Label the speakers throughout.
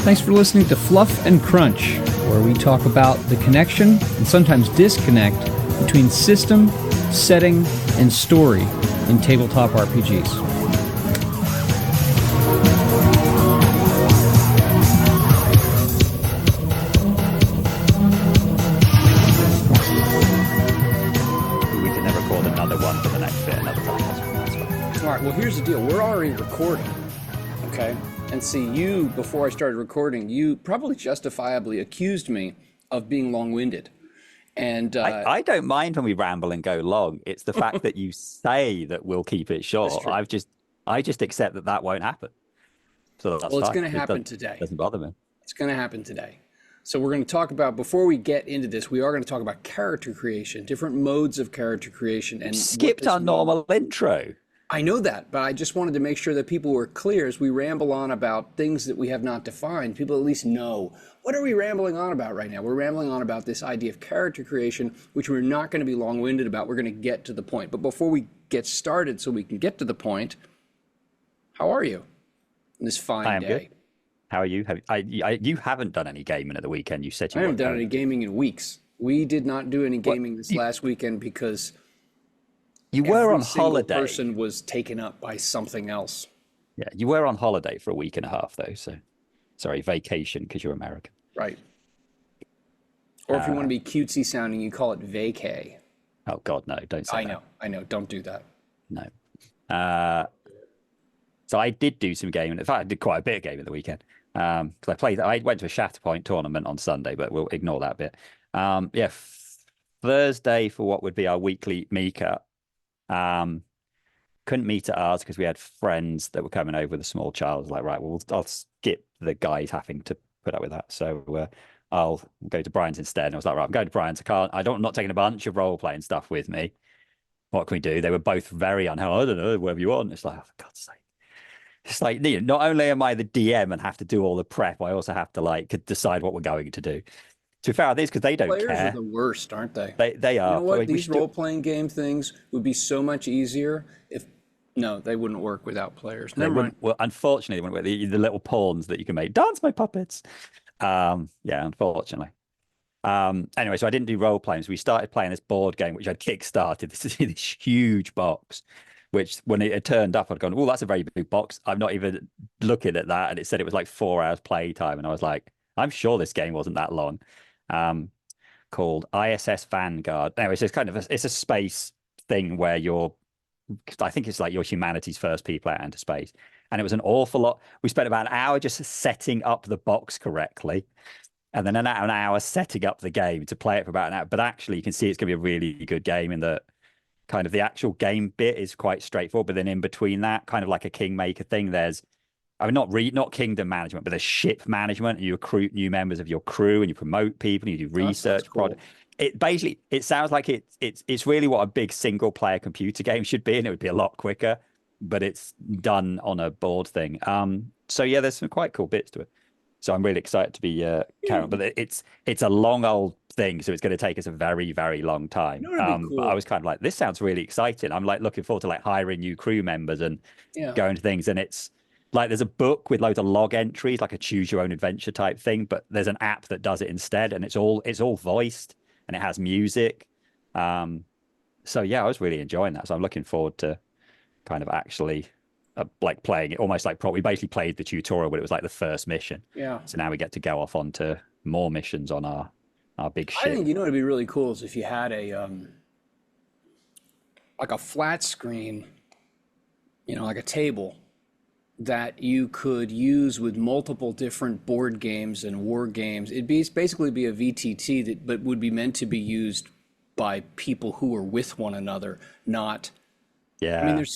Speaker 1: Thanks for listening to Fluff and Crunch, where we talk about the connection and sometimes disconnect between system, setting, and story in tabletop RPGs. Well, here's the deal. We're already recording, okay? And see, you, before I started recording, you probably justifiably accused me of being long-winded. And
Speaker 2: I don't mind when we ramble and go long. It's the fact that you say that we'll keep it short. I just accept that that won't happen. So that's
Speaker 1: well, it's
Speaker 2: fine.
Speaker 1: going to happen today.
Speaker 2: Doesn't bother me.
Speaker 1: It's going to happen today. So we're going to talk about, before we get into this, we are going to talk about character creation, different modes of character creation. And
Speaker 2: skipped our normal intro.
Speaker 1: I know that, but I just wanted to make sure that people were clear as we ramble on about things that we have not defined. People at least know, what are we rambling on about right now? We're rambling on about this idea of character creation, which we're not going to be long-winded about. We're going to get to the point. But before we get started, so we can get to the point, how are you on this fine day?
Speaker 2: Good. How are you? You haven't done any gaming at the weekend. You said you
Speaker 1: I haven't done any gaming in weeks. We did not do any gaming last weekend because
Speaker 2: you were on holiday.
Speaker 1: Every person was taken up by something else.
Speaker 2: Yeah, you were on holiday for a week and a half, though. So, sorry, vacation because you're American.
Speaker 1: Right. Or if you want to be cutesy sounding, you call it vacay.
Speaker 2: Oh, God, no, don't say that.
Speaker 1: I know. Don't do that.
Speaker 2: No. So I did do some gaming. In fact, I did quite a bit of gaming the weekend. Because I went to a Shatterpoint tournament on Sunday, but we'll ignore that bit. Thursday for what would be our weekly meetup. Couldn't meet at ours because we had friends that were coming over with a small child. I was like, right, well, I'll skip the guys having to put up with that. So I'll go to Brian's instead. And I was like, right, I'm going to Brian's. I'm not taking a bunch of role playing stuff with me. What can we do? They were both very unhelpful. I don't know, whatever you want. It's like, oh, for God's sake. It's like, not only am I the DM and have to do all the prep, I also have to decide what we're going to do. To be fair, I think it's because they don't care.
Speaker 1: Players are the worst, aren't they?
Speaker 2: They are.
Speaker 1: You know what? These role-playing game things would be so much easier if... No, they wouldn't work without players. Never mind.
Speaker 2: Well, unfortunately, they wouldn't work. The little pawns that you can make. Dance my puppets. Yeah, unfortunately. Anyway, so I didn't do role-playing. So we started playing this board game, which I'd kickstarted. This is this huge box, which when it had turned up, I'd gone, oh, that's a very big box. I'm not even looking at that. And it said it was like 4 hours playtime. And I was like, I'm sure this game wasn't that long. Called ISS Vanguard. Anyway, so it's a space thing where I think it's like your humanity's first people out into space. And it was an awful lot. We spent about an hour just setting up the box correctly. And then an hour setting up the game to play it for about an hour. But actually, you can see it's going to be a really good game in that kind of the actual game bit is quite straightforward. But then in between that, kind of like a Kingmaker thing, there's not kingdom management, but there's ship management. And you recruit new members of your crew and you promote people and you do research. Cool. It sounds like it's really what a big single player computer game should be, and it would be a lot quicker, but it's done on a board thing. So yeah, there's some quite cool bits to it. So I'm really excited to be carrying on. But it's a long old thing, so it's going to take us a very, very long time. Cool. But I was kind of like, this sounds really exciting. I'm like looking forward to hiring new crew members and going to things, and it's like there's a book with loads of log entries, like a choose your own adventure type thing, but there's an app that does it instead, and it's all voiced and it has music. So yeah, I was really enjoying that. So I'm looking forward to kind of actually playing it almost like we basically played the tutorial, but it was like the first mission.
Speaker 1: Yeah.
Speaker 2: So now we get to go off onto more missions on our big ship.
Speaker 1: I think it'd be really cool is if you had a like a flat screen, like a table that you could use with multiple different board games and war games. It'd basically be a VTT but would be meant to be used by people who are with one another, not.
Speaker 2: Yeah.
Speaker 1: I mean, there's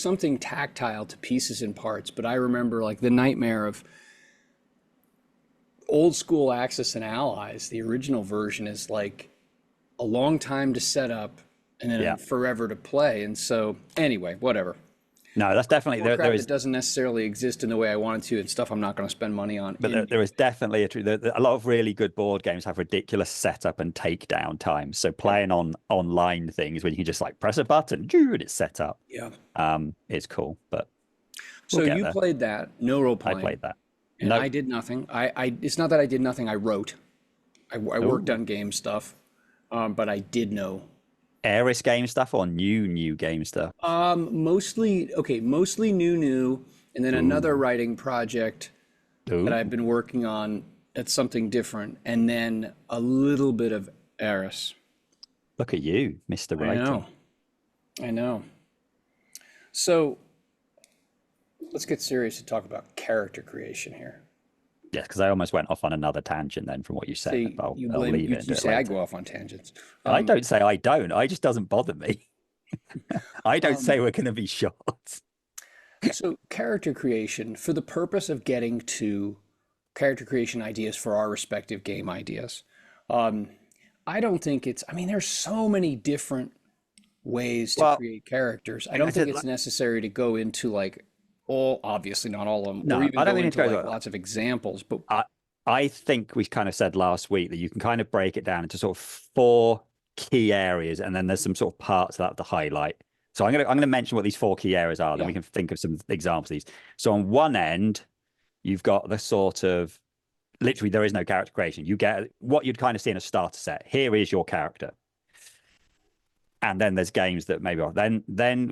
Speaker 1: something tactile to pieces and parts, but I remember the nightmare of old school Axis and Allies. The original version is like a long time to set up and then forever to play. And so anyway, whatever.
Speaker 2: No, that's definitely
Speaker 1: there is. It doesn't necessarily exist in the way I wanted to, and stuff I'm not going to spend money on.
Speaker 2: But there is definitely a lot of really good board games have ridiculous setup and takedown times. So playing on online things where you can just press a button, and it's set up.
Speaker 1: Yeah,
Speaker 2: it's cool. But
Speaker 1: so you played that, no role playing.
Speaker 2: I played that.
Speaker 1: And
Speaker 2: No.
Speaker 1: I did nothing. It's not that I did nothing. I wrote. I worked
Speaker 2: Oh,
Speaker 1: on game stuff, but I did know.
Speaker 2: Aris game stuff or new game stuff?
Speaker 1: Mostly new, and then another
Speaker 2: Ooh.
Speaker 1: writing project that I've
Speaker 2: Ooh.
Speaker 1: been working on. That's something different, and then a little bit of Eris.
Speaker 2: Look at you, Mr.
Speaker 1: I know,
Speaker 2: Writing.
Speaker 1: I know. So let's get serious to talk about character creation here.
Speaker 2: Yeah, because I almost went off on another tangent then from what you said,
Speaker 1: See,
Speaker 2: but
Speaker 1: you
Speaker 2: I'll
Speaker 1: blame
Speaker 2: leave
Speaker 1: you.
Speaker 2: it and do
Speaker 1: You
Speaker 2: it
Speaker 1: say I
Speaker 2: later.
Speaker 1: go off on tangents.
Speaker 2: I
Speaker 1: Um,
Speaker 2: don't say I don't. I just doesn't bother me. I don't
Speaker 1: um,
Speaker 2: say we're going to be short.
Speaker 1: so character creation for the purpose of getting to character creation ideas for our respective game ideas. Um, I don't think it's. I mean, there's so many different ways to
Speaker 2: Well,
Speaker 1: create characters. I
Speaker 2: like I
Speaker 1: don't think
Speaker 2: said,
Speaker 1: it's necessary to go into like all, obviously not all of them, or
Speaker 2: no,
Speaker 1: even
Speaker 2: I don't
Speaker 1: go
Speaker 2: mean to
Speaker 1: into
Speaker 2: go
Speaker 1: like
Speaker 2: to
Speaker 1: lots of examples. But
Speaker 2: I I think we kind of said last week that you can kind of break it down into sort of four key areas, and then there's some sort of parts of that to highlight. So I'm gonna mention what these four key areas are, then
Speaker 1: yeah,
Speaker 2: we can think of some examples of these. So on one end, you've got the sort of literally there is no character creation. You get what you'd kind of see in a starter set. Here is your character. And then there's games that maybe are then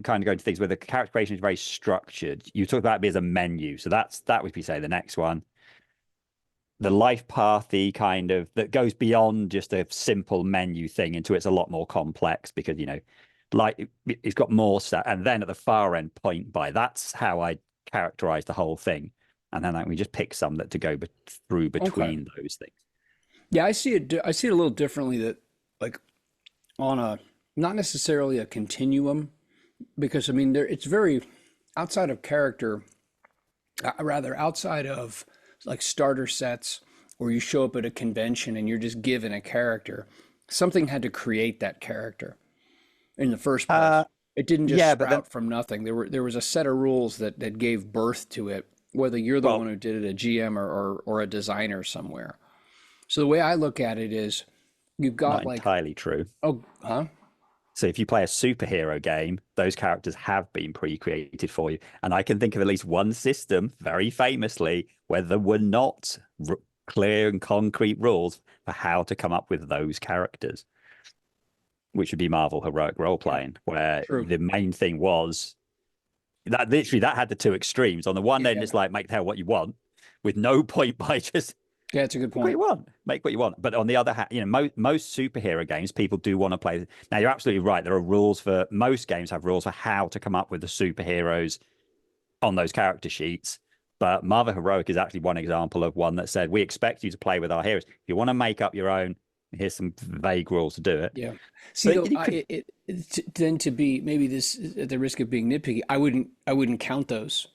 Speaker 2: kind of go into things where the character creation is very structured. You talk about it as a menu. So that would be say the next one. The life pathy kind of that goes beyond just a simple menu thing into it's a lot more complex because like it's got more stuff. And then at the far end point by that's how I characterize the whole thing. And then we just pick some that to go through
Speaker 1: okay,
Speaker 2: between those things.
Speaker 1: yeah, I see it. I see it a little differently. That like on a not necessarily a continuum, because I mean there it's very outside of character, rather outside of like starter sets where you show up at a convention and you're just given a character. Something had to create that character in the first place.
Speaker 2: Uh
Speaker 1: It didn't just
Speaker 2: yeah, but then
Speaker 1: sprout from nothing. There was a set of rules that gave birth to it, whether you're the one
Speaker 2: well,
Speaker 1: who did it, a GM or a designer somewhere. So the way I look at it is you've
Speaker 2: not
Speaker 1: got like,
Speaker 2: entirely true.
Speaker 1: oh, huh?
Speaker 2: So if you play a superhero game, those characters have been pre-created for you. And I can think of at least one system, very famously, where there were not clear and concrete rules for how to come up with those characters, which would be Marvel Heroic Role
Speaker 1: Yeah,
Speaker 2: Playing, where
Speaker 1: true.
Speaker 2: the main thing was that literally that had the two extremes. On the one end,
Speaker 1: Yeah,
Speaker 2: it's like make the hell what you want, with no point by just
Speaker 1: yeah, it's a good
Speaker 2: make what
Speaker 1: point.
Speaker 2: you want. Make what you want. But on the other hand, most superhero games, people do want to play. Now, you're absolutely right. There are rules for most games have rules for how to come up with the superheroes on those character sheets. But Marvel Heroic is actually one example of one that said, we expect you to play with our heroes. If you want to make up your own, here's some vague rules to do it.
Speaker 1: Yeah. See,
Speaker 2: But
Speaker 1: though,
Speaker 2: you could,
Speaker 1: then to be maybe this at the risk of being nitpicky, I wouldn't count those.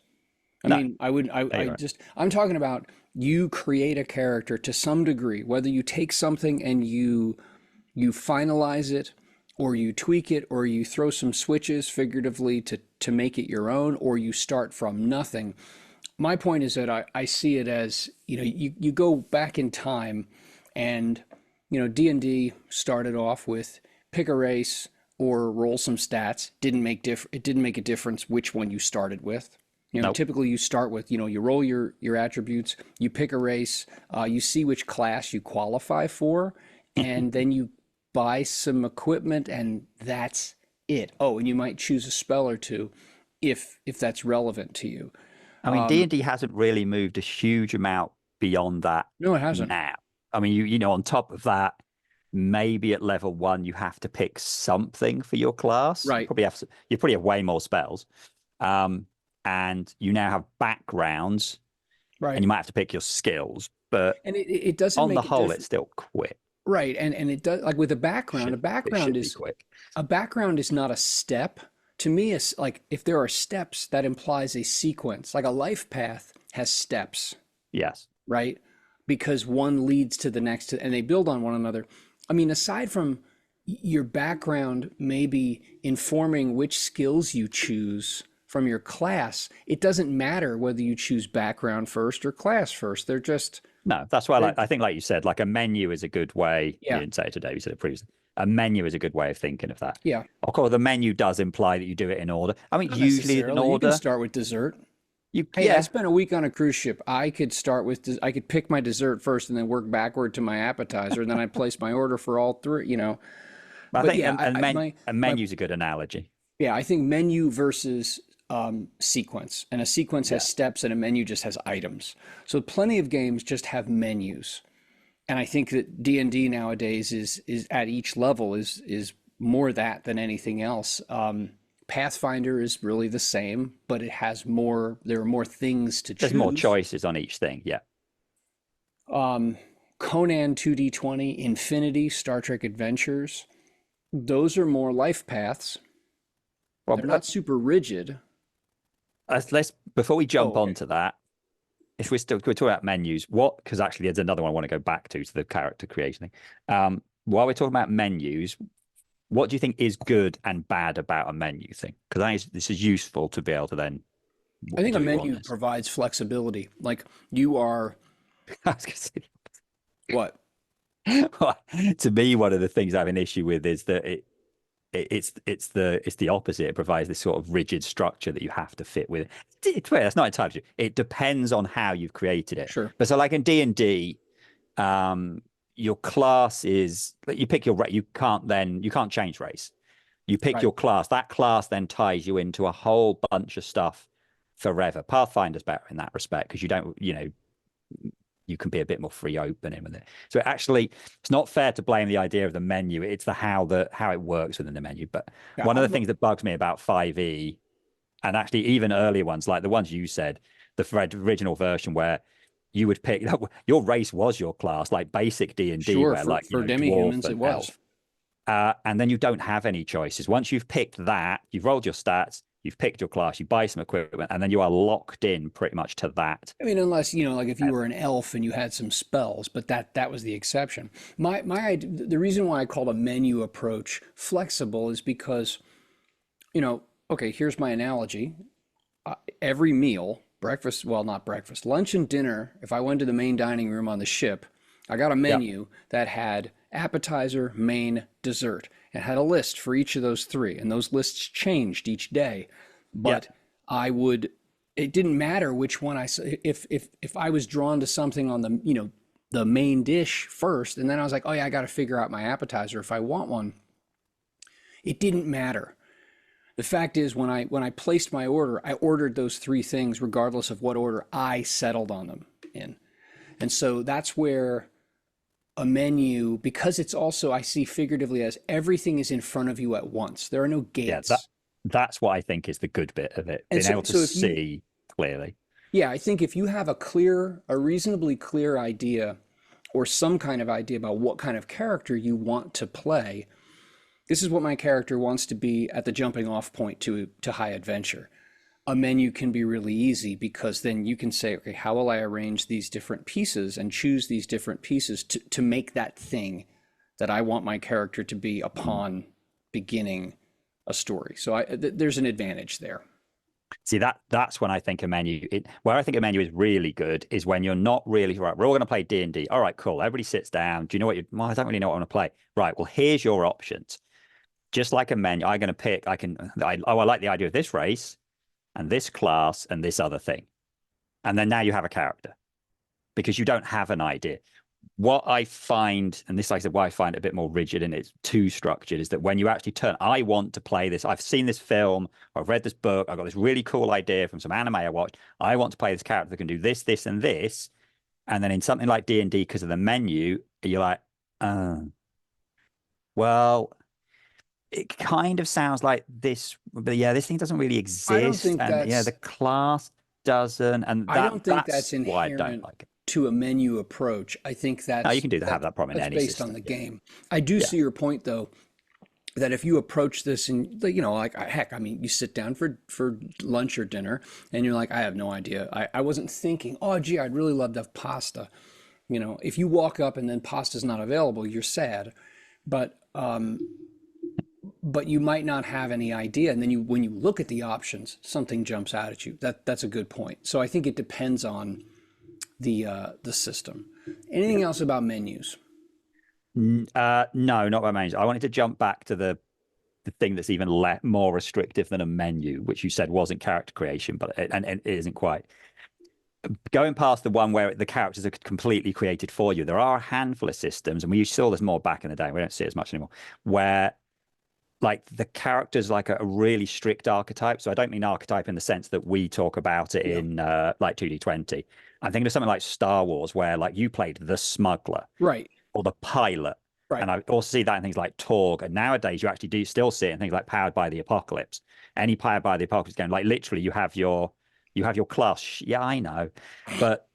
Speaker 1: I
Speaker 2: no,
Speaker 1: mean, I wouldn't.
Speaker 2: there
Speaker 1: I
Speaker 2: you go.
Speaker 1: just I'm talking about you create a character to some degree, whether you take something and you finalize it, or you tweak it, or you throw some switches figuratively to make it your own, or you start from nothing. My point is that I see it as you go back in time, and D&D started off with pick a race or roll some stats. It didn't make a difference which one you started with.
Speaker 2: Nope.
Speaker 1: Typically you start with, you roll your attributes, you pick a race, you see which class you qualify for, and then you buy some equipment, and that's it. Oh, and you might choose a spell or two if that's relevant to you.
Speaker 2: I mean, D&D hasn't really moved a huge amount beyond that
Speaker 1: No, it hasn't.
Speaker 2: now. I mean, on top of that, maybe at level one you have to pick something for your class.
Speaker 1: Right,
Speaker 2: You probably have way more spells, um, and you now have backgrounds, and
Speaker 1: right.
Speaker 2: you might have to pick your skills. But
Speaker 1: And it doesn't
Speaker 2: on the
Speaker 1: make a
Speaker 2: whole,
Speaker 1: difference.
Speaker 2: it's still quick.
Speaker 1: Right, and it does, like with a background.
Speaker 2: It should be quick.
Speaker 1: A background is not a step. To me, it's like if there are steps, that implies a sequence. Like a life path has steps,
Speaker 2: Yes.
Speaker 1: right? Because one leads to the next, and they build on one another. I mean, aside from your background maybe informing which skills you choose from your class, it doesn't matter whether you choose background first or class first. They're just,
Speaker 2: No, that's why
Speaker 1: they're,
Speaker 2: I think, like you said, like a menu is a good way. You
Speaker 1: yeah,
Speaker 2: didn't say it today, you said it previously. A menu is a good way of thinking of that.
Speaker 1: yeah.
Speaker 2: Of course, the menu does imply that you do it in order. I mean,
Speaker 1: Not
Speaker 2: usually in
Speaker 1: necessarily. You can
Speaker 2: order.
Speaker 1: start with dessert. Hey, I spent a week on a cruise ship. I could start with, I could pick my dessert first and then work backward to my appetizer. And then I place my order for all three, you know.
Speaker 2: I
Speaker 1: But
Speaker 2: think
Speaker 1: yeah,
Speaker 2: a
Speaker 1: my,
Speaker 2: menu's a good analogy.
Speaker 1: yeah, I think menu versus sequence. And a sequence has
Speaker 2: Yeah.
Speaker 1: steps and a menu just has items. So plenty of games just have menus. And I think that D&D nowadays is at each level is more that than anything else. Pathfinder is really the same, but it has more. There are more things to
Speaker 2: There's more
Speaker 1: choose.
Speaker 2: choices on each thing. Yeah.
Speaker 1: Um, Conan 2D20, Infinity, Star Trek Adventures. Those are more life paths.
Speaker 2: Well,
Speaker 1: They're not super rigid.
Speaker 2: let's before we
Speaker 1: Oh,
Speaker 2: jump
Speaker 1: okay.
Speaker 2: onto that, if we're talking about menus, what? Because actually, there's another one I want to go back to the character creation thing. While we're talking about menus, what do you think is good and bad about a menu thing? Because I think this is useful to be able to then
Speaker 1: I think a
Speaker 2: do you on
Speaker 1: menu
Speaker 2: this.
Speaker 1: provides flexibility. Like you are
Speaker 2: I was gonna say,
Speaker 1: what?
Speaker 2: to me, one of the things I have an issue with is that it's the opposite. It provides this sort of rigid structure that you have to fit with. Well, that's not entirely true. It depends on how you've created it.
Speaker 1: Sure.
Speaker 2: But so, like in D&D, your class is you pick your you can't change race. You pick
Speaker 1: Right.
Speaker 2: your class. That class then ties you into a whole bunch of stuff forever. Pathfinder's better in that respect because you don't, you can be a bit more free opening with it. So actually, it's not fair to blame the idea of the menu. It's the how it works within the menu. But
Speaker 1: Yeah.
Speaker 2: one of the things that bugs me about 5e, and actually even earlier ones, like the ones you said, the original version where you would pick your race was your class, like basic D&D,
Speaker 1: Sure.
Speaker 2: where
Speaker 1: For
Speaker 2: like dwarf
Speaker 1: demi-humans, it
Speaker 2: and
Speaker 1: was.
Speaker 2: elf. And then you don't have any choices. Once you've picked that, you've rolled your stats, you've picked your class, you buy some equipment, and then you are locked in pretty much to that.
Speaker 1: I mean, unless, you know, like if you were an elf and you had some spells, but that was the exception. The reason why I called a menu approach flexible is because, you know, okay, here's my analogy. Every meal, breakfast, well, not breakfast, lunch and dinner, if I went to the main dining room on the ship, I got a
Speaker 2: Yep.
Speaker 1: menu that had appetizer, main, dessert. It had a list for each of those three, and those lists changed each day. But
Speaker 2: Yep.
Speaker 1: I would, it didn't matter which one if I was drawn to something on the, you know, the main dish first, and then I was like, oh yeah, I got to figure out my appetizer if I want one. It didn't matter. The fact is, when I placed my order, I ordered those three things regardless of what order I settled on them in. And so that's where a menu, because it's also, I see figuratively as everything is in front of you at once. There are no
Speaker 2: Yeah, that
Speaker 1: gates.
Speaker 2: that's what I think is the good bit of it,
Speaker 1: And
Speaker 2: being
Speaker 1: so,
Speaker 2: able to
Speaker 1: so if you,
Speaker 2: see clearly.
Speaker 1: yeah, I think if you have a reasonably clear idea or some kind of idea about what kind of character you want to play, this is what my character wants to be at the jumping off point to high adventure. A menu can be really easy because then you can say, okay, how will I arrange these different pieces and choose these different pieces to make that thing that I want my character to be upon beginning a story. So there's an advantage there.
Speaker 2: See that's when I think a where I think a menu is really good is when you're not really right. We're all going to play D&D. All right, cool. Everybody sits down. Do you know what well, I don't really know what I want to play. Right. Well, here's your options. Just like a menu, I'm going to pick. I like the idea of this race and this class and this other thing, and then now you have a character because you don't have an idea. What I find, and this, like I said, why I find it a bit more rigid and it's too structured, is that when you actually turn, I want to play this. I've seen this film, I've read this book, I've got this really cool idea from some anime I watched. I want to play this character that can do this, this, and this. And then in something like D&D, because of the menu, you're like, oh, well, it kind of sounds like this, but yeah, this thing doesn't really
Speaker 1: I don't
Speaker 2: exist.
Speaker 1: think
Speaker 2: And yeah, the
Speaker 1: that's
Speaker 2: class doesn't. And
Speaker 1: I don't think that's
Speaker 2: that's why I don't
Speaker 1: inherent
Speaker 2: like it.
Speaker 1: to a menu approach. I think
Speaker 2: No, you can have that problem in
Speaker 1: that's
Speaker 2: any
Speaker 1: based on
Speaker 2: system.
Speaker 1: the
Speaker 2: Yeah.
Speaker 1: game. I do
Speaker 2: Yeah.
Speaker 1: see your point though, that if you approach this and you know, like heck, I mean, you sit down for lunch or dinner and you're like, I have no idea. I wasn't thinking, oh gee, I'd really love to have pasta. You know, if you walk up and then pasta's not available, you're sad. But but you might not have any idea. And then when you look at the options, something jumps out at you. That's a good point. So I think it depends on the system. Anything else about menus?
Speaker 2: No, not by menus. I wanted to jump back to the the thing that's even more restrictive than a menu, which you said wasn't character creation, but and it isn't quite. Going past the one where the characters are completely created for you, there are a handful of systems, and we saw this more back in the day. We don't see it as much anymore, where like the characters like a really strict archetype. So I don't mean archetype in the sense that we talk about it in like 2D20. I'm thinking of something like Star Wars, where like you played the smuggler,
Speaker 1: Right.
Speaker 2: or the pilot.
Speaker 1: Right.
Speaker 2: And I also see that in things like Torg. And nowadays you actually do still see it in things like Powered by the Apocalypse. Any Powered by the Apocalypse game, like literally you have your class. Yeah, I know. But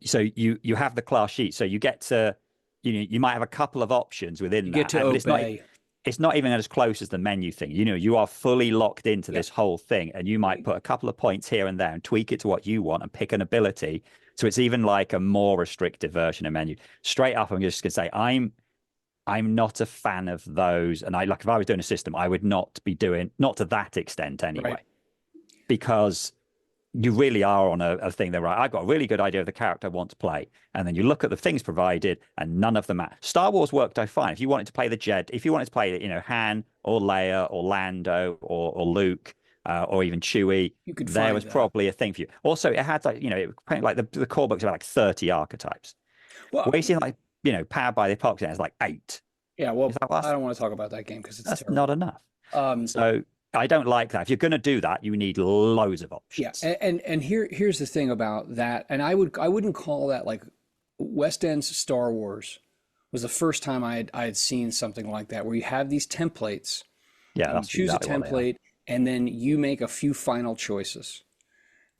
Speaker 2: so you have the class sheet. So you get to, you might have a couple of options within
Speaker 1: You
Speaker 2: that.
Speaker 1: get to
Speaker 2: but
Speaker 1: obey.
Speaker 2: it's not even as close as the menu thing. You are fully locked into this whole thing, and you might put a couple of points here and there and tweak it to what you want and pick an ability. So it's even like a more restrictive version of menu. Straight up, I'm just gonna say I'm not a fan of those. And if I was doing a system, I would not be doing, not to that extent anyway,
Speaker 1: Right.
Speaker 2: because you really are on a thing that, right, I've got a really good idea of the character I want to play. And then you look at the things provided and none of them match. Star Wars worked out fine. If you wanted to play the Jedi, if you wanted to play, Han or Leia or Lando or Luke, or even Chewie,
Speaker 1: You could
Speaker 2: there
Speaker 1: find
Speaker 2: was
Speaker 1: that.
Speaker 2: probably a thing for you. Also, it had like, the core book's about like 30 archetypes.
Speaker 1: Well,
Speaker 2: Where you see like, Powered by the Apocalypse, it's like 8.
Speaker 1: yeah, well,
Speaker 2: It's like,
Speaker 1: I don't want to talk about that game because it's
Speaker 2: that's
Speaker 1: terrible.
Speaker 2: not enough.
Speaker 1: Um,
Speaker 2: So I don't like that. If you're going to do that, you need loads of
Speaker 1: yeah,
Speaker 2: options.
Speaker 1: and here's the thing about that, and I wouldn't call that like West End's Star Wars was the first time I had seen something like that, where you have these templates,
Speaker 2: Yeah,
Speaker 1: and you
Speaker 2: that's
Speaker 1: choose
Speaker 2: exactly
Speaker 1: a
Speaker 2: what they are.
Speaker 1: template, and then you make a few final choices.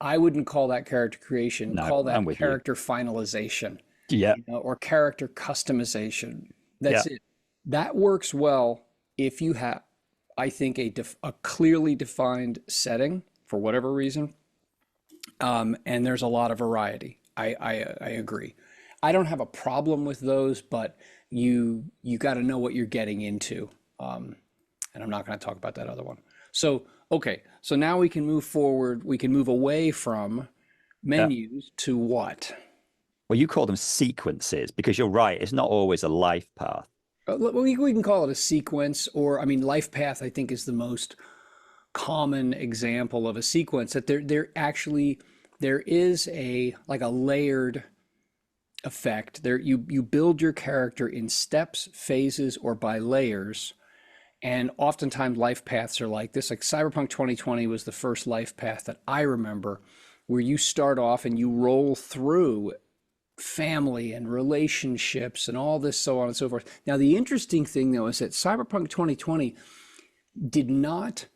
Speaker 1: I wouldn't call that character creation.
Speaker 2: No,
Speaker 1: Call
Speaker 2: I'm
Speaker 1: that
Speaker 2: with you.
Speaker 1: character finalization,
Speaker 2: Yeah,
Speaker 1: or character customization.
Speaker 2: yeah,
Speaker 1: That's it. That works well if you have, I think, a clearly defined setting for whatever reason, and there's a lot of variety. I agree. I don't have a problem with those, but you got to know what you're getting into. And I'm not going to talk about that other one. So, okay. So now we can move forward. We can move away from
Speaker 2: yeah.
Speaker 1: menus to what?
Speaker 2: Well, you call them sequences because you're right. It's not always a life path.
Speaker 1: We can call it a sequence, or I mean, life path, I think, is the most common example of a sequence. That there is a like a layered effect. There you build your character in steps, phases, or by layers. And oftentimes life paths are like this. Like Cyberpunk 2020 was the first life path that I remember, where you start off and you roll through family and relationships and all this, so on and so forth. Now, the interesting thing, though, is that Cyberpunk 2020 did not,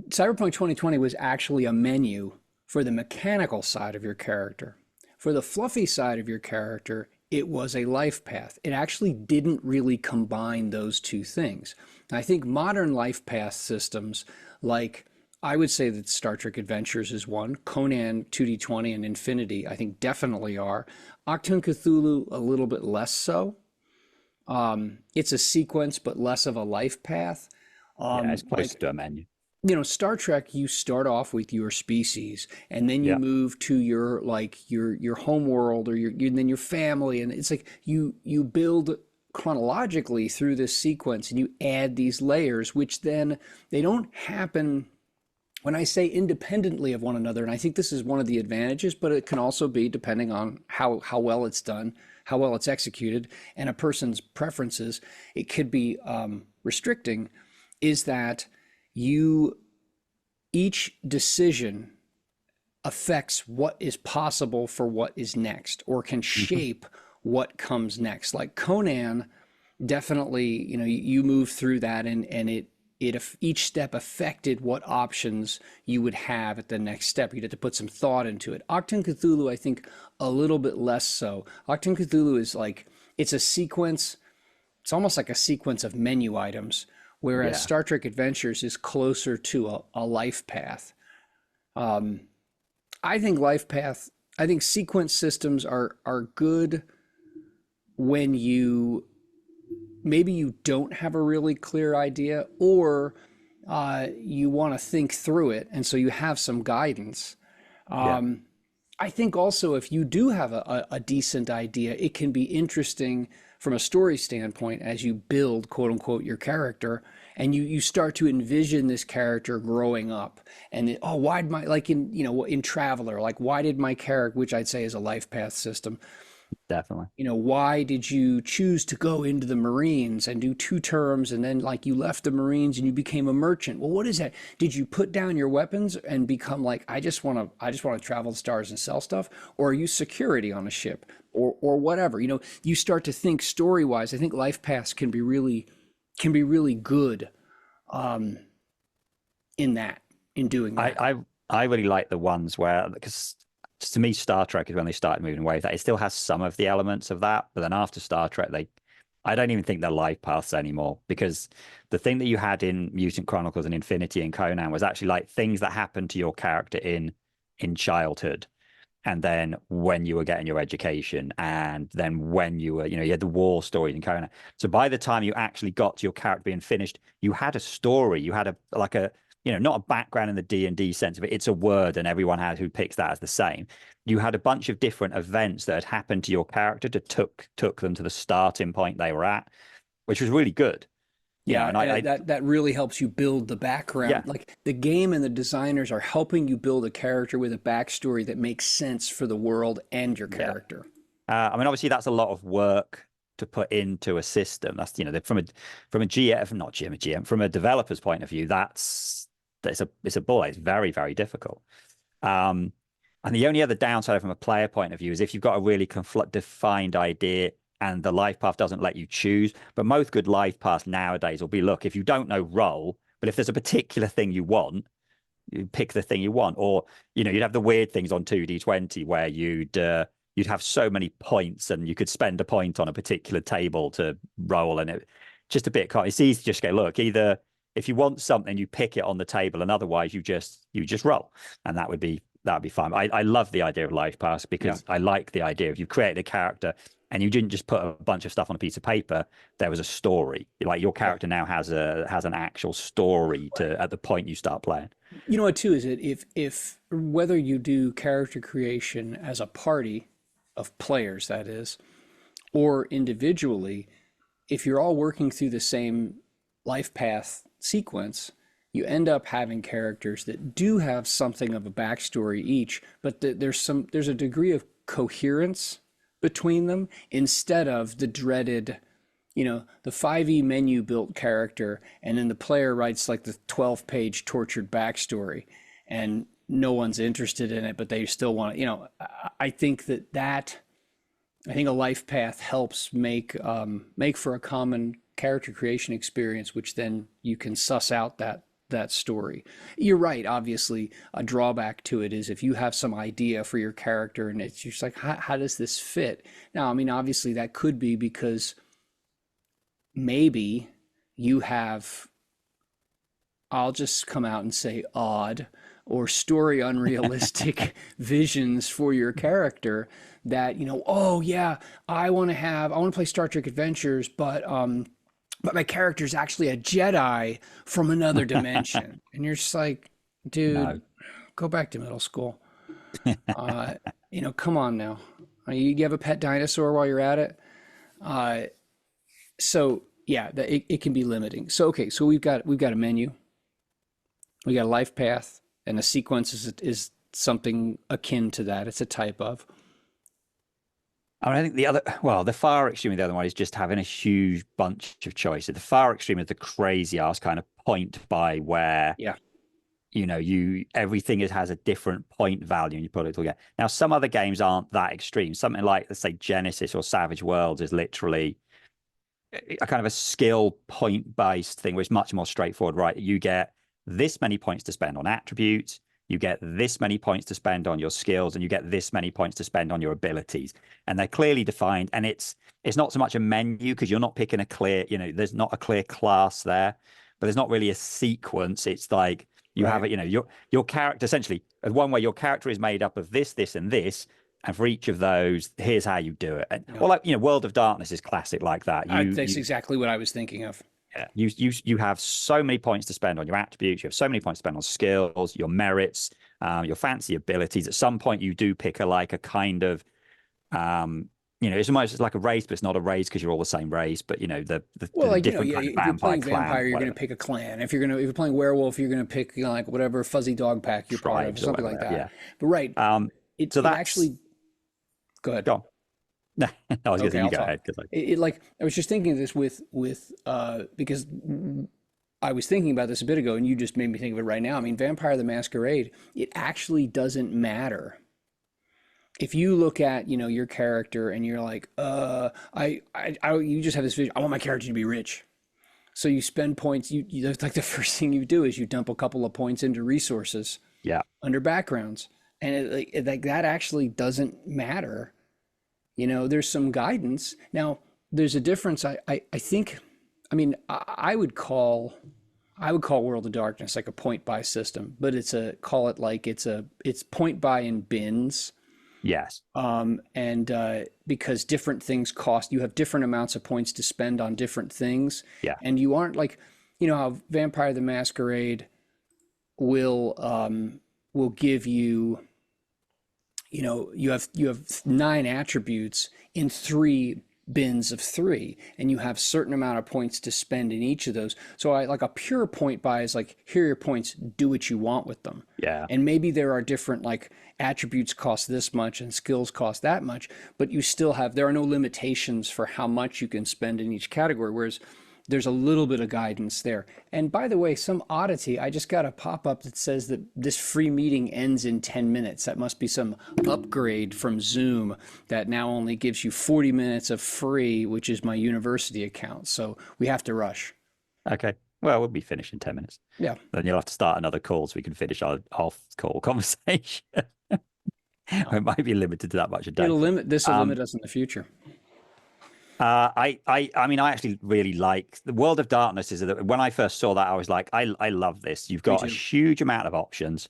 Speaker 1: Cyberpunk 2020 was actually a menu for the mechanical side of your character. For the fluffy side of your character, it was a life path. It actually didn't really combine those two things. I think modern life path systems, like I would say that Star Trek Adventures is one, Conan 2D20 and Infinity, I think definitely are. Octoon Cthulhu, a little bit less so. It's a sequence, but less of a life path.
Speaker 2: Yeah, it's close to a menu.
Speaker 1: Star Trek, you start off with your species, and then you
Speaker 2: Yeah,
Speaker 1: move to your home world, or then your family, and it's like you build chronologically through this sequence, and you add these layers, which then they don't happen when I say independently of one another. And I think this is one of the advantages, but it can also be depending on how well it's done, how well it's executed, and a person's preferences. It could be restricting. Is that each decision affects what is possible for what is next, or can shape what comes next. Like Conan, definitely, you move through that, and each step affected what options you would have at the next step. You'd have to put some thought into it. Octoon Cthulhu, I think, a little bit less so. Octoon Cthulhu is like, it's a sequence. It's almost like a sequence of menu items, whereas
Speaker 2: yeah,
Speaker 1: Star Trek Adventures is closer to a life path. I think I think sequence systems are good when maybe you don't have a really clear idea, or you want to think through it, and so you have some guidance.
Speaker 2: yeah,
Speaker 1: I think also if you do have a decent idea, it can be interesting from a story standpoint as you build, quote unquote, your character, and you start to envision this character growing up, and oh, why did my, like in, in Traveler, like why did my character, which I'd say is a life path system,
Speaker 2: Definitely.
Speaker 1: why did you choose to go into the Marines and do 2 terms, and then like you left the Marines and you became a merchant? Well, what is that? Did you put down your weapons and become like, I just want to travel the stars and sell stuff? Or are you security on a ship, or whatever? You start to think story wise. I think life paths can be really good um, in doing that.
Speaker 2: I really like the ones where, because to me, Star Trek is when they started moving away. That it still has some of the elements of that, but then after Star Trek, I don't even think they're life paths anymore, because the thing that you had in Mutant Chronicles and Infinity and Conan was actually like things that happened to your character in childhood, and then when you were getting your education, and then when you were, you had the war stories in Conan. So by the time you actually got to your character being finished, you had a story, you had not a background in the D&D sense of it. It's a word, and everyone who picks that as the same. You had a bunch of different events that had happened to your character that took them to the starting point they were at, which was really good.
Speaker 1: Yeah,
Speaker 2: And
Speaker 1: that really helps you build the
Speaker 2: yeah,
Speaker 1: background. Like the game and the designers are helping you build a character with a backstory that makes sense for the world and your
Speaker 2: yeah.
Speaker 1: character.
Speaker 2: I mean, obviously, that's a lot of work to put into a system. That's from a GM, not GM, a GM, from a developer's point of view, it's a ball. It's very, very difficult. And the only other downside from a player point of view is if you've got a really defined idea and the life path doesn't let you choose. But most good life paths nowadays will be, look, if you don't know, roll, but if there's a particular thing you want, you pick the thing you want. Or, you'd have the weird things on 2D20 where you'd have so many points and you could spend a point on a particular table to roll, and it just a bit, it's easy to just go, look, either if you want something, you pick it on the table, and otherwise you just roll, and that'd be fine. I love the idea of life paths,
Speaker 1: Yeah.
Speaker 2: because I like the idea of you created a character and you didn't just put a bunch of stuff on a piece of paper. There was a story. Like your character now has an actual story at the point you start playing.
Speaker 1: You know what too is it if whether you do character creation as a party of players, that is, or individually, if you're all working through the same life path sequence, you end up having characters that do have something of a backstory each, but there's a degree of coherence between them, instead of the dreaded, the 5e menu built character, and then the player writes like the 12-page tortured backstory, and no one's interested in it, but they still want to, I think I think a life path helps make for a common character creation experience, which then you can suss out that story. You're right. Obviously, a drawback to it is if you have some idea for your character and it's just like, how does this fit? Now, I mean, obviously that could be because maybe you have, I'll just come out and say, odd or story unrealistic visions for your character that, oh yeah, I want to play Star Trek Adventures, but my character is actually a Jedi from another dimension. And you're just like, dude,
Speaker 2: No.
Speaker 1: go back to middle school. Come on now. You have a pet dinosaur while you're at it. So yeah, it can be limiting. So, okay, so we've got a menu, we got a life path, and a sequence is something akin to that. It's a type of.
Speaker 2: I mean, I think the far extreme of the other one is just having a huge bunch of choices. The far extreme is the crazy ass kind of point by where,
Speaker 1: Yeah.
Speaker 2: Everything has a different point value and you put it together. Now, some other games aren't that extreme. Something like, let's say, Genesis or Savage Worlds is literally a kind of a skill point based thing, which is much more straightforward, right? You get this many points to spend on attributes, you get this many points to spend on your skills, and you get this many points to spend on your abilities. And they're clearly defined. And it's not so much a menu, because you're not picking a clear, there's not a clear class there, but there's not really a sequence. It's like you have it, your character, essentially, one way your character is made up of this, this, and this. And for each of those, here's how you do it. And, well, like, World of Darkness is classic like that.
Speaker 1: That's exactly what I was thinking of.
Speaker 2: Yeah, you have so many points to spend on your attributes. You have so many points to spend on skills, your merits, your fancy abilities. At some point, you do pick a kind of it's almost like a race, but it's not a race because you're all the same race. But
Speaker 1: Well,
Speaker 2: the
Speaker 1: like,
Speaker 2: different
Speaker 1: yeah,
Speaker 2: kind of
Speaker 1: if you're
Speaker 2: vampire
Speaker 1: playing
Speaker 2: clan,
Speaker 1: vampire, you're going
Speaker 2: whatever,
Speaker 1: to pick a clan. If you're playing werewolf, you're going to pick, like whatever fuzzy dog pack you're part of, or
Speaker 2: tribes or
Speaker 1: something
Speaker 2: whatever.
Speaker 1: like that.
Speaker 2: Yeah.
Speaker 1: But right,
Speaker 2: Um. So
Speaker 1: it
Speaker 2: that's
Speaker 1: actually. Go ahead.
Speaker 2: go on. No, I was gonna say
Speaker 1: Okay,
Speaker 2: you
Speaker 1: I'll
Speaker 2: go
Speaker 1: talk.
Speaker 2: ahead because
Speaker 1: Like I was just thinking of this with because I was thinking about this a bit ago, and you just made me think of it right now. I mean, Vampire the Masquerade, it actually doesn't matter if you look at your character and you're like, you just have this vision. I want my character to be rich. So you spend points. That's like the first thing you do is you dump a couple of points into resources
Speaker 2: yeah,
Speaker 1: under backgrounds, and like that actually doesn't matter. There's some guidance. Now, there's a difference. I think, I mean, I would call World of Darkness like a point buy system, but it's point buy in bins.
Speaker 2: yes,
Speaker 1: And because different things cost, you have different amounts of points to spend on different things,
Speaker 2: yeah,
Speaker 1: and you aren't like, how Vampire the Masquerade will give you, you have 9 attributes in 3 bins of 3, and you have certain amount of points to spend in each of those. So I like a pure point buy is like, here are your points, do what you want with them.
Speaker 2: yeah.
Speaker 1: And maybe there are different, like, attributes cost this much and skills cost that much, but there are no limitations for how much you can spend in each category, whereas there's a little bit of guidance there. And by the way, some oddity, I just got a pop-up that says that this free meeting ends in 10 minutes. That must be some upgrade from Zoom that now only gives you 40 minutes of free, which is my university account. So we have to rush.
Speaker 2: Okay. Well, we'll be finished in 10 minutes.
Speaker 1: Yeah.
Speaker 2: Then you'll have to start another call so we can finish our off-call conversation. It might be limited to that much a day.
Speaker 1: This will limit us in the future.
Speaker 2: I mean, I actually really like the World of Darkness. When I first saw that, I was like, I love this. You've got a huge amount of options,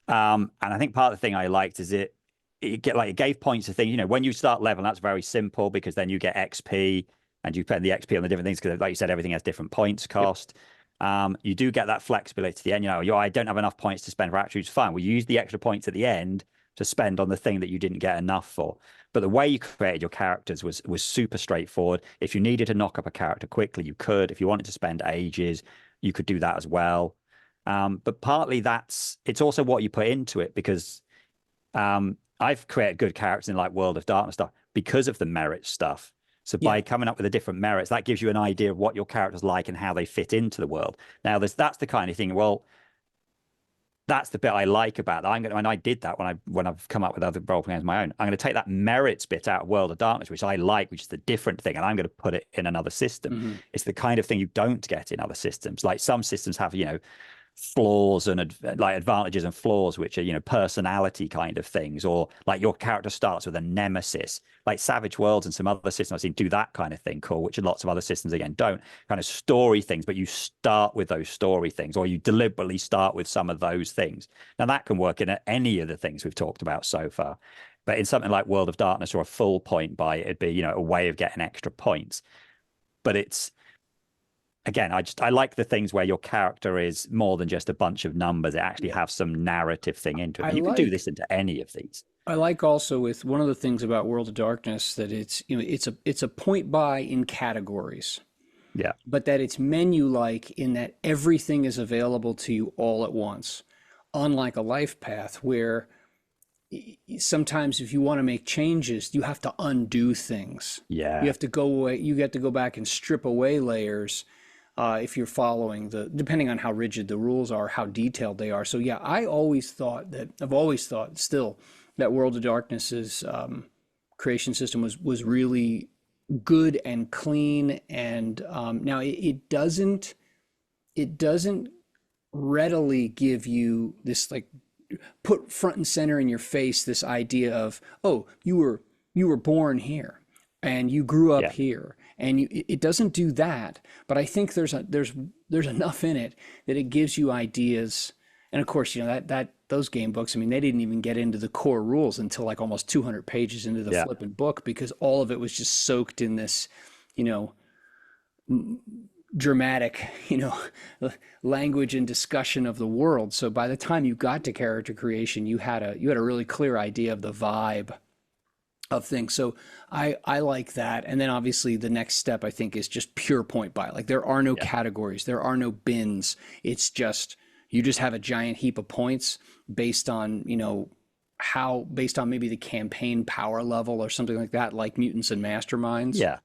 Speaker 2: and I think part of the thing I liked is it gave points to things. When you start leveling, that's very simple because then you get XP and you spend the XP on the different things because, like you said, everything has different points cost. Yep. You do get that flexibility at the end. I don't have enough points to spend for attributes. Fine, we use the extra points at the end to spend on the thing that you didn't get enough for. But the way you created your characters was super straightforward. If you needed to knock up a character quickly, you could. If you wanted to spend ages, you could do that as well. But partly it's also what you put into it, because I've created good characters in like World of Darkness stuff because of the merit stuff. So by coming up with the different merits, that gives you an idea of what your character's like and how they fit into the world. Now, that's the kind of thing, well, that's the bit I like about that. And I did that when I've come up with other role playing games of my own. I'm going to take that merits bit out of World of Darkness, which I like, which is the different thing, and I'm going to put it in another system. Mm-hmm. It's the kind of thing you don't get in other systems. Like some systems have, flaws and like advantages and flaws, which are personality kind of things, or like your character starts with a nemesis, like Savage Worlds and some other systems I've seen do that kind of thing, cool, which lots of other systems again don't, kind of story things, but you start with those story things, or you deliberately start with some of those things. Now that can work in any of the things we've talked about so far, but in something like World of Darkness or a full point buy, it'd be a way of getting extra points. But it's, again, I like the things where your character is more than just a bunch of numbers. It actually has some narrative thing into it. You can do this into any of these.
Speaker 1: I like also with one of the things about World of Darkness that it's a point buy in categories.
Speaker 2: Yeah.
Speaker 1: But that it's menu-like in that everything is available to you all at once. Unlike a life path where sometimes if you want to make changes, you have to undo things.
Speaker 2: Yeah.
Speaker 1: You have to go away. You get to go back and strip away layers. If you're following depending on how rigid the rules are, how detailed they are. So yeah, I've always thought still that World of Darkness's creation system was really good and clean. And now it doesn't readily give you this, like, put front and center in your face this idea of, oh, you were born here and you grew up here. And it doesn't do that, but I think there's enough in it that it gives you ideas. And of course, that those game books, I mean, they didn't even get into the core rules until like almost 200 pages into the flipping book, because all of it was just soaked in this, dramatic, language and discussion of the world. So by the time you got to character creation, you had a really clear idea of the vibe of things. So I like that. And then obviously the next step I think is just pure point buy. Like there are no
Speaker 2: Yeah.
Speaker 1: categories, there are no bins. It's just you just have a giant heap of points based on, how based on maybe the campaign power level or something like that, like mutants and masterminds.
Speaker 2: Yeah.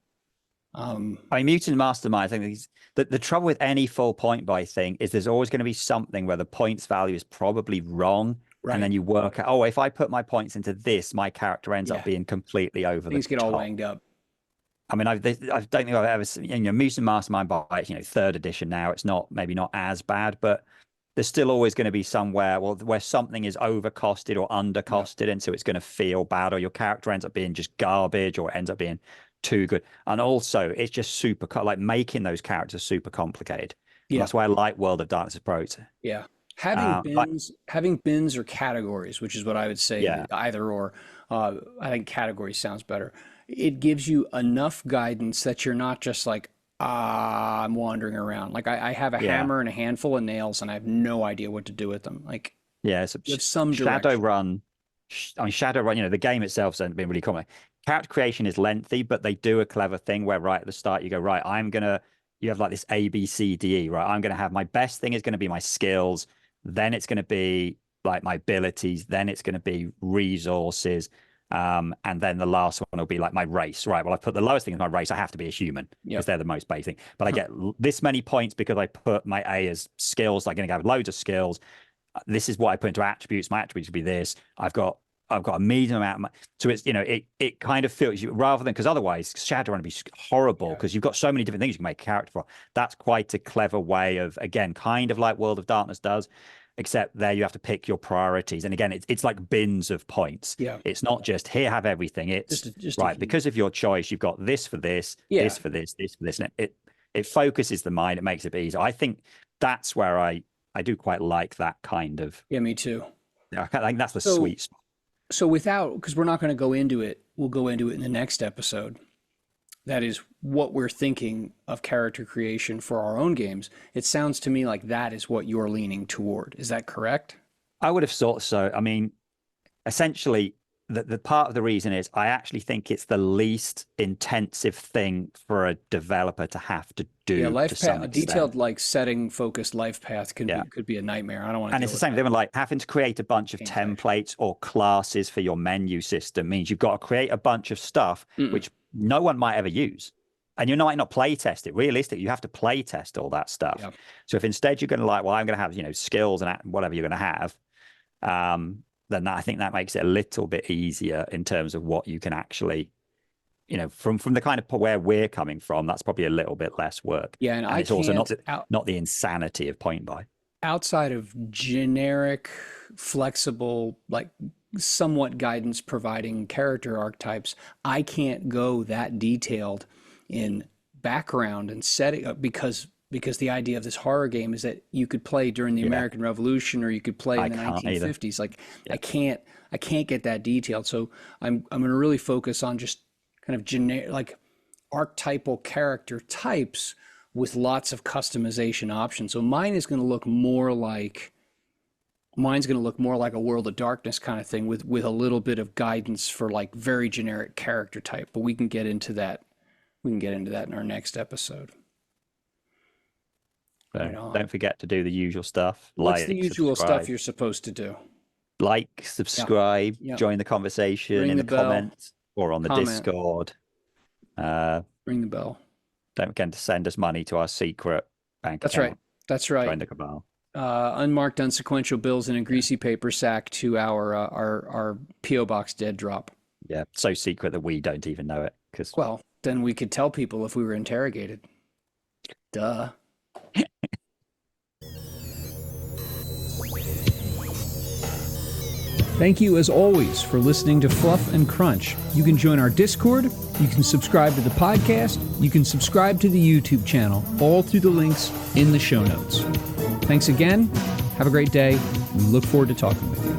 Speaker 1: Um,
Speaker 2: I mean, Mutant Mastermind, I think the trouble with any full point buy thing is there's always going to be something where the points value is probably wrong. And
Speaker 1: right.
Speaker 2: then you work out, oh, if I put my points into this, my character ends up
Speaker 1: Yeah.
Speaker 2: being completely over the
Speaker 1: Things get all
Speaker 2: top.
Speaker 1: wanged up.
Speaker 2: I mean, I don't think I've ever seen, Mutant Mastermind by, third edition now. It's maybe not as bad, but there's still always going to be somewhere, where something is overcosted or
Speaker 1: Yeah.
Speaker 2: undercosted. And so it's going to feel bad, or your character ends up being just garbage, or it ends up being too good. And also, it's just super, like making those characters super complicated. And
Speaker 1: Yeah.
Speaker 2: that's why I like World of Darkness approach.
Speaker 1: Yeah. Having bins or categories, which is what I would say,
Speaker 2: Yeah,
Speaker 1: either or. I think categories sounds better. It gives you enough guidance that you're not just like, I'm wandering around. Like I have a
Speaker 2: yeah.
Speaker 1: hammer and a handful of nails, and I have no idea what to do with them. Like
Speaker 2: Yeah, so
Speaker 1: you have some direction.
Speaker 2: Shadowrun, Shadowrun, the game itself hasn't been really common. Character creation is lengthy, but they do a clever thing where right at the start you go, right, you have like this A, B, C, D, E, right? I'm going to have my best thing is going to be my skills. Then it's going to be like my abilities. Then it's going to be resources. And then the last one will be like my race, right? Well, I put the lowest thing as my race. I have to be a human because
Speaker 1: Yep.
Speaker 2: they're the most basic. But I get this many points because I put my A as skills. I'm going to have loads of skills. This is what I put into attributes. My attributes would be this. I've got a medium amount. So it's, it kind of feels you rather than, because otherwise Shadowrun would be horrible because you've got so many different things you can make a character for. That's quite a clever way of, again, kind of like World of Darkness does, except there you have to pick your priorities. And again, it's like bins of points.
Speaker 1: Yeah.
Speaker 2: It's not just here, have everything. It's
Speaker 1: Just
Speaker 2: right. Because of your choice, you've got this for this,
Speaker 1: Yeah.
Speaker 2: this for this, this for this. And it focuses the mind. It makes it a bit easier. I think that's where I do quite like that kind of.
Speaker 1: Yeah, me too.
Speaker 2: I think that's the sweet spot.
Speaker 1: So because we're not going to go into it, we'll go into it in the next episode. That is what we're thinking of character creation for our own games. It sounds to me like that is what you're leaning toward. Is that correct?
Speaker 2: I would have thought so. I mean, essentially, the part of the reason is I actually think it's the least intensive thing for a developer to have to do.
Speaker 1: Yeah, life
Speaker 2: to some
Speaker 1: path, a
Speaker 2: extent.
Speaker 1: detailed like setting focused life path could be a nightmare. I don't want to.
Speaker 2: And it's the same thing, like having to create a bunch of templates or classes for your menu system means you've got to create a bunch of stuff which no one might ever use. And you might not play test it. Realistically, you have to play test all that stuff.
Speaker 1: Yeah.
Speaker 2: So if instead you're going to I'm going to have, skills and whatever you're going to have, then I think that makes it a little bit easier in terms of what you can actually, from the kind of where we're coming from, that's probably a little bit less work.
Speaker 1: Yeah, and
Speaker 2: it's also not the insanity of point buy.
Speaker 1: Outside of generic, flexible, like somewhat guidance providing character archetypes, I can't go that detailed in background and setting because the idea of this horror game is that you could play during the American Revolution or you could play in the 1950s. Like I can't get that detailed. So I'm going to really focus on just kind of generic, like archetypal character types with lots of customization options. So mine's going to look more like a World of Darkness kind of thing with a little bit of guidance for like very generic character type. But we can get into that. We can get into that in our next episode.
Speaker 2: So don't forget to do the usual stuff.
Speaker 1: What's the usual stuff you're supposed to do?
Speaker 2: Like, subscribe, join the conversation in the comments or on the Discord.
Speaker 1: Ring the bell.
Speaker 2: Don't forget to send us money to our secret bank account.
Speaker 1: That's right.
Speaker 2: Join the cabal.
Speaker 1: Unmarked, unsequential bills in a greasy paper sack to our P.O. Box dead drop.
Speaker 2: Yeah, so secret that we don't even know it.
Speaker 1: Well, then we could tell people if we were interrogated. Duh. Thank you, as always, for listening to Fluff and Crunch. You can join our Discord, you can subscribe to the podcast, you can subscribe to the YouTube channel, all through the links in the show notes. Thanks again. Have a great day. We look forward to talking with you.